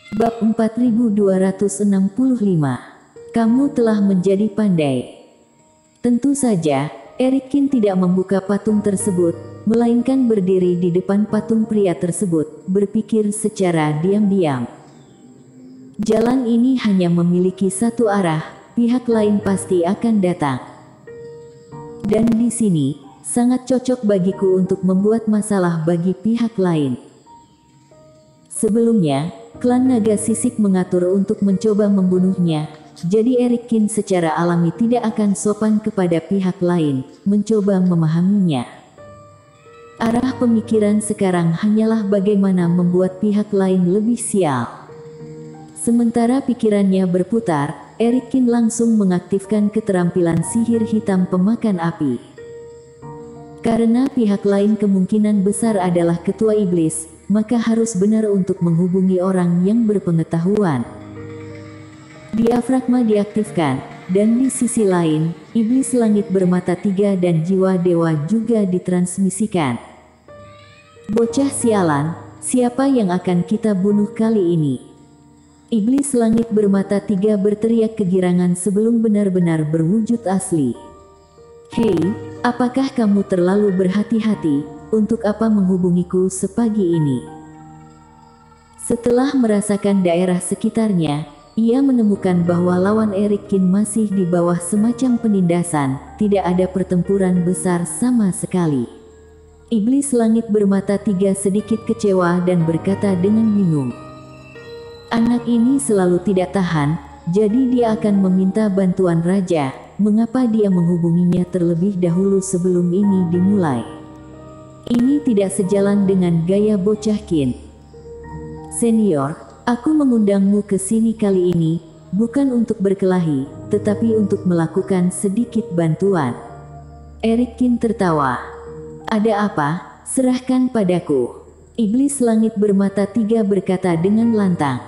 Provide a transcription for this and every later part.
Bab 4265. Kamu telah menjadi pandai. Tentu saja, Erikin tidak membuka patung tersebut, melainkan berdiri di depan patung pria tersebut, berpikir secara diam-diam. Jalan ini hanya memiliki satu arah, pihak lain pasti akan datang. Dan di sini, sangat cocok bagiku untuk membuat masalah bagi pihak lain. Sebelumnya, klan naga sisik mengatur untuk mencoba membunuhnya, jadi Erikin secara alami tidak akan sopan kepada pihak lain, mencoba memahaminya. Arah pemikiran sekarang hanyalah bagaimana membuat pihak lain lebih sial. Sementara pikirannya berputar, Erikin langsung mengaktifkan keterampilan sihir hitam pemakan api. Karena pihak lain kemungkinan besar adalah ketua iblis, maka harus benar untuk menghubungi orang yang berpengetahuan. Diafragma diaktifkan, dan di sisi lain, iblis langit bermata tiga dan jiwa dewa juga ditransmisikan. Bocah sialan, siapa yang akan kita bunuh kali ini? Iblis langit bermata tiga berteriak kegirangan sebelum benar-benar berwujud asli. Hei, apakah kamu terlalu berhati-hati? Untuk apa menghubungiku sepagi ini? Setelah merasakan daerah sekitarnya, ia menemukan bahwa lawan Erikin masih di bawah semacam penindasan, tidak ada pertempuran besar sama sekali. Iblis langit bermata tiga sedikit kecewa dan berkata dengan bingung. Anak ini selalu tidak tahan, jadi dia akan meminta bantuan raja. Mengapa dia menghubunginya terlebih dahulu sebelum ini dimulai? Ini tidak sejalan dengan gaya bocah Qin. Senior, aku mengundangmu ke sini kali ini, bukan untuk berkelahi, tetapi untuk melakukan sedikit bantuan. Erikin tertawa. Ada apa? Serahkan padaku. Iblis langit bermata tiga berkata dengan lantang.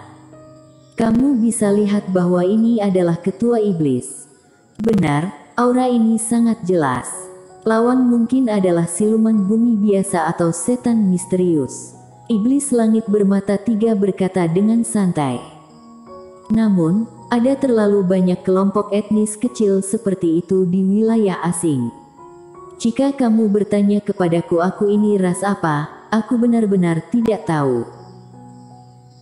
Kamu bisa lihat bahwa ini adalah ketua iblis. Benar, aura ini sangat jelas. Lawan mungkin adalah siluman bumi biasa atau setan misterius. Iblis langit bermata tiga berkata dengan santai. Namun, ada terlalu banyak kelompok etnis kecil seperti itu di wilayah asing. Jika kamu bertanya kepadaku aku ini ras apa, aku benar-benar tidak tahu.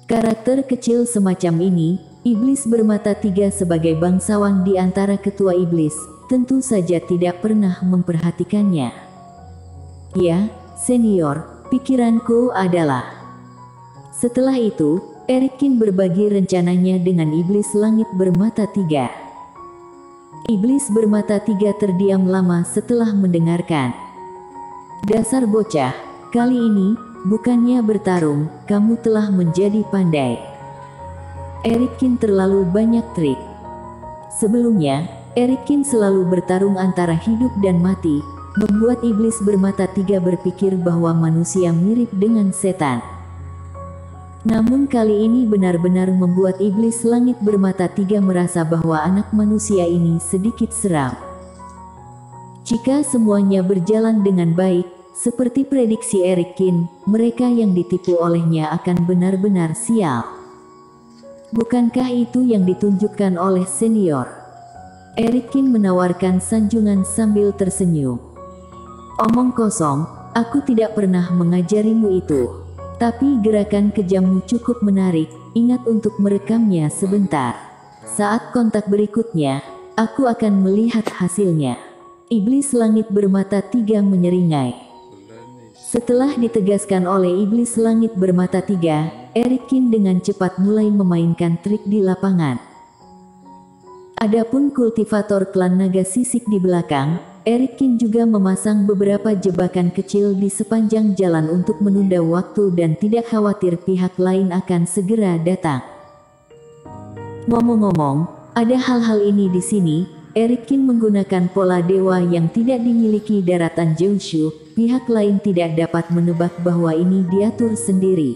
Karakter kecil semacam ini, iblis bermata tiga sebagai bangsawan di antara ketua iblis, tentu saja tidak pernah memperhatikannya. Ya, senior, pikiranku adalah. Setelah itu, Erikin berbagi rencananya dengan iblis langit bermata tiga. Iblis bermata tiga terdiam lama setelah mendengarkan. Dasar bocah, kali ini, bukannya bertarung, kamu telah menjadi pandai. Erikin terlalu banyak trik. Sebelumnya, Erikin selalu bertarung antara hidup dan mati, membuat iblis bermata tiga berpikir bahwa manusia mirip dengan setan. Namun kali ini benar-benar membuat iblis langit bermata tiga merasa bahwa anak manusia ini sedikit seram. Jika semuanya berjalan dengan baik, seperti prediksi Erikin, mereka yang ditipu olehnya akan benar-benar sial. Bukankah itu yang ditunjukkan oleh senior? Erikin menawarkan sanjungan sambil tersenyum. Omong kosong, aku tidak pernah mengajarimu itu. Tapi gerakan kejammu cukup menarik, ingat untuk merekamnya sebentar. Saat kontak berikutnya, aku akan melihat hasilnya. Iblis langit bermata tiga menyeringai. Setelah ditegaskan oleh iblis langit bermata tiga, Erikin dengan cepat mulai memainkan trik di lapangan. Adapun kultivator klan naga sisik di belakang, Erikin juga memasang beberapa jebakan kecil di sepanjang jalan untuk menunda waktu dan tidak khawatir pihak lain akan segera datang. Ngomong-ngomong, ada hal-hal ini di sini. Erikin menggunakan pola dewa yang tidak dimiliki daratan Jiushu, pihak lain tidak dapat menebak bahwa ini diatur sendiri.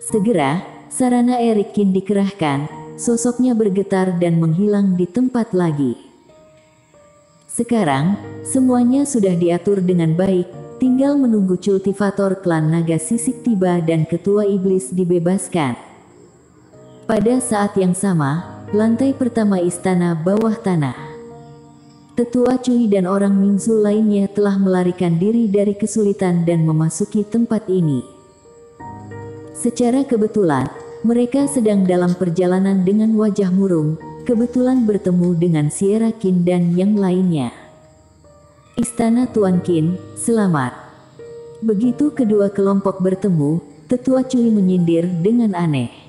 Segera, sarana Erikin dikerahkan, sosoknya bergetar dan menghilang di tempat lagi. Sekarang, semuanya sudah diatur dengan baik, tinggal menunggu cultivator klan naga sisik tiba dan ketua iblis dibebaskan. Pada saat yang sama, lantai pertama istana bawah tanah. Tetua Cui dan orang Mingzu lainnya telah melarikan diri dari kesulitan dan memasuki tempat ini. Secara kebetulan, mereka sedang dalam perjalanan dengan wajah murung, kebetulan bertemu dengan Sierra Qin dan yang lainnya. Istana Tuan Qin, selamat. Begitu kedua kelompok bertemu, Tetua Cui menyindir dengan aneh.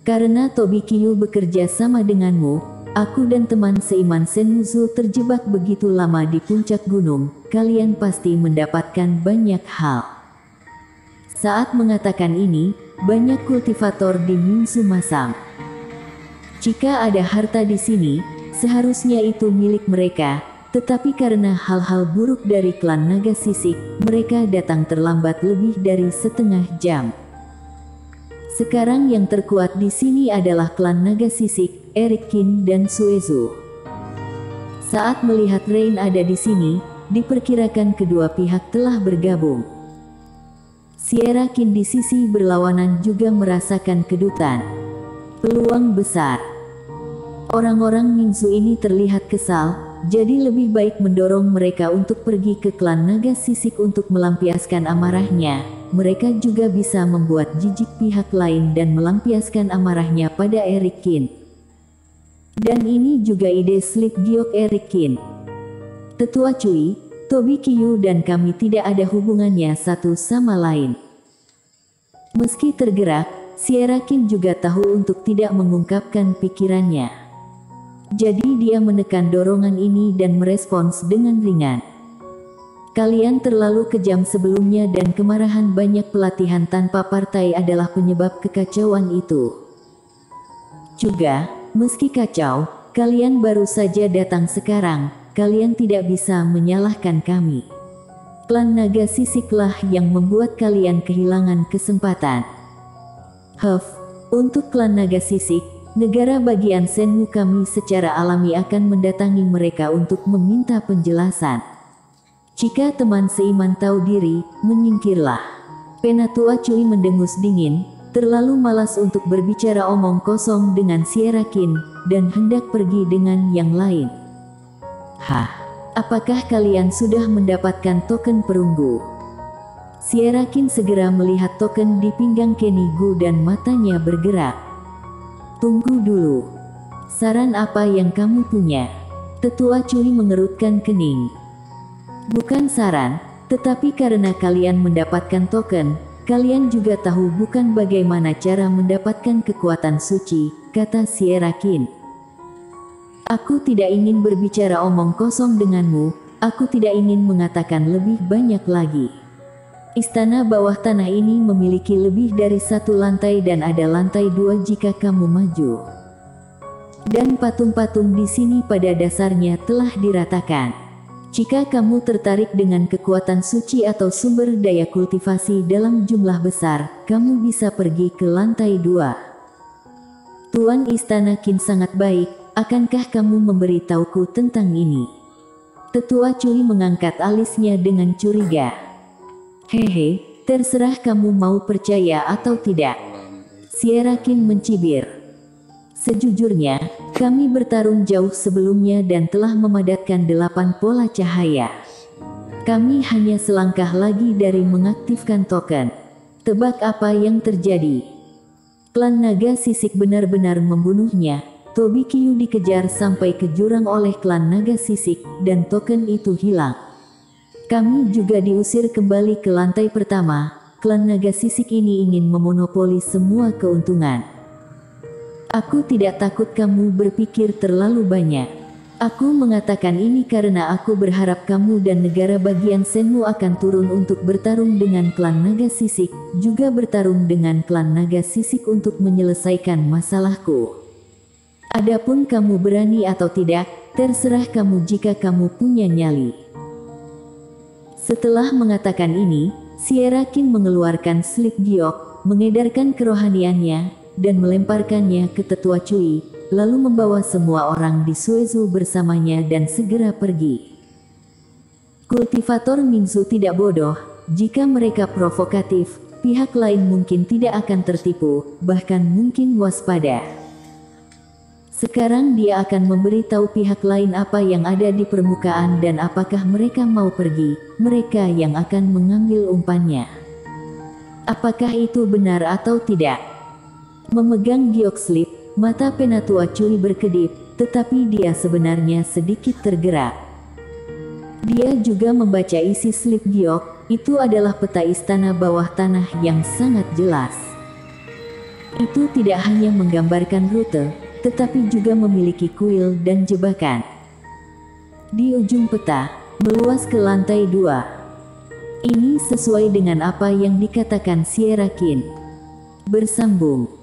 Karena Tobi Qiu bekerja sama denganmu, aku dan teman seiman Senmuzu terjebak begitu lama di puncak gunung, kalian pasti mendapatkan banyak hal. Saat mengatakan ini, banyak kultivator di Mingzu masam. Jika ada harta di sini, seharusnya itu milik mereka, tetapi karena hal-hal buruk dari klan Naga Sisik, mereka datang terlambat lebih dari setengah jam. Sekarang yang terkuat di sini adalah klan Naga Sisik, Erik Qin dan Suezu. Saat melihat Rain ada di sini, diperkirakan kedua pihak telah bergabung. Sierra Qin di sisi berlawanan juga merasakan kedutan. Peluang besar. Orang-orang Mingzu ini terlihat kesal, jadi lebih baik mendorong mereka untuk pergi ke klan Naga Sisik untuk melampiaskan amarahnya. Mereka juga bisa membuat jijik pihak lain dan melampiaskan amarahnya pada Erik Qin. Dan ini juga ide Slip Giok Erik Qin. Tetua Cui, Tobi Qiu dan kami tidak ada hubungannya satu sama lain. Meski tergerak, Sierra Qin juga tahu untuk tidak mengungkapkan pikirannya. Jadi dia menekan dorongan ini dan merespons dengan ringan. Kalian terlalu kejam sebelumnya dan kemarahan banyak pelatihan tanpa partai adalah penyebab kekacauan itu. Juga, meski kacau, kalian baru saja datang sekarang. Kalian tidak bisa menyalahkan kami. Klan Naga Sisiklah yang membuat kalian kehilangan kesempatan. Untuk klan Naga Sisik, negara bagian Senmu kami secara alami akan mendatangi mereka untuk meminta penjelasan. Jika teman seiman tahu diri, menyingkirlah. Penatua Cui mendengus dingin, terlalu malas untuk berbicara omong kosong dengan Sierra Qin, dan hendak pergi dengan yang lain. Apakah kalian sudah mendapatkan token perunggu? Sierra Qin segera melihat token di pinggang Kenny Gu dan matanya bergerak. Tunggu dulu. Saran apa yang kamu punya? Tetua Cui mengerutkan kening. Bukan saran, tetapi karena kalian mendapatkan token, kalian juga tahu bukan bagaimana cara mendapatkan kekuatan suci, kata Sierra Qin. Aku tidak ingin berbicara omong kosong denganmu, aku tidak ingin mengatakan lebih banyak lagi. Istana bawah tanah ini memiliki lebih dari satu lantai dan ada lantai dua jika kamu maju. Dan patung-patung di sini pada dasarnya telah diratakan. Jika kamu tertarik dengan kekuatan suci atau sumber daya kultivasi dalam jumlah besar, kamu bisa pergi ke lantai dua. Tuan Istana Qin sangat baik. Akankah kamu memberitahuku tentang ini? Tetua Cui mengangkat alisnya dengan curiga. Hehe, terserah kamu mau percaya atau tidak. Sierra Qin mencibir. Sejujurnya, kami bertarung jauh sebelumnya dan telah memadatkan 8 pola cahaya. Kami hanya selangkah lagi dari mengaktifkan token. Tebak apa yang terjadi? Klan Naga Sisik benar-benar membunuhnya. Tobi Qiu dikejar sampai ke jurang oleh klan Naga Sisik, dan token itu hilang. Kami juga diusir kembali ke lantai pertama. Klan Naga Sisik ini ingin memonopoli semua keuntungan. Aku tidak takut kamu berpikir terlalu banyak. Aku mengatakan ini karena aku berharap kamu dan negara bagian Senmu akan turun untuk bertarung dengan klan Naga Sisik, juga bertarung dengan klan Naga Sisik untuk menyelesaikan masalahku. Adapun kamu berani atau tidak, terserah kamu jika kamu punya nyali. Setelah mengatakan ini, Sierra Qin mengeluarkan Slip Giok, mengedarkan kerohaniannya, dan melemparkannya ke Tetua Cui, lalu membawa semua orang di Suezu bersamanya dan segera pergi. Kultivator Mingzu tidak bodoh, jika mereka provokatif, pihak lain mungkin tidak akan tertipu, bahkan mungkin waspada. Sekarang dia akan memberitahu pihak lain apa yang ada di permukaan dan apakah mereka mau pergi, mereka yang akan mengambil umpannya. Apakah itu benar atau tidak? Memegang giok slip, mata Penatua Cui berkedip, tetapi dia sebenarnya sedikit tergerak. Dia juga membaca isi slip giok, itu adalah peta istana bawah tanah yang sangat jelas. Itu tidak hanya menggambarkan rute, tetapi juga memiliki kuil dan jebakan. Di ujung peta, meluas ke lantai 2. Ini sesuai dengan apa yang dikatakan Sierra Kin. Bersambung.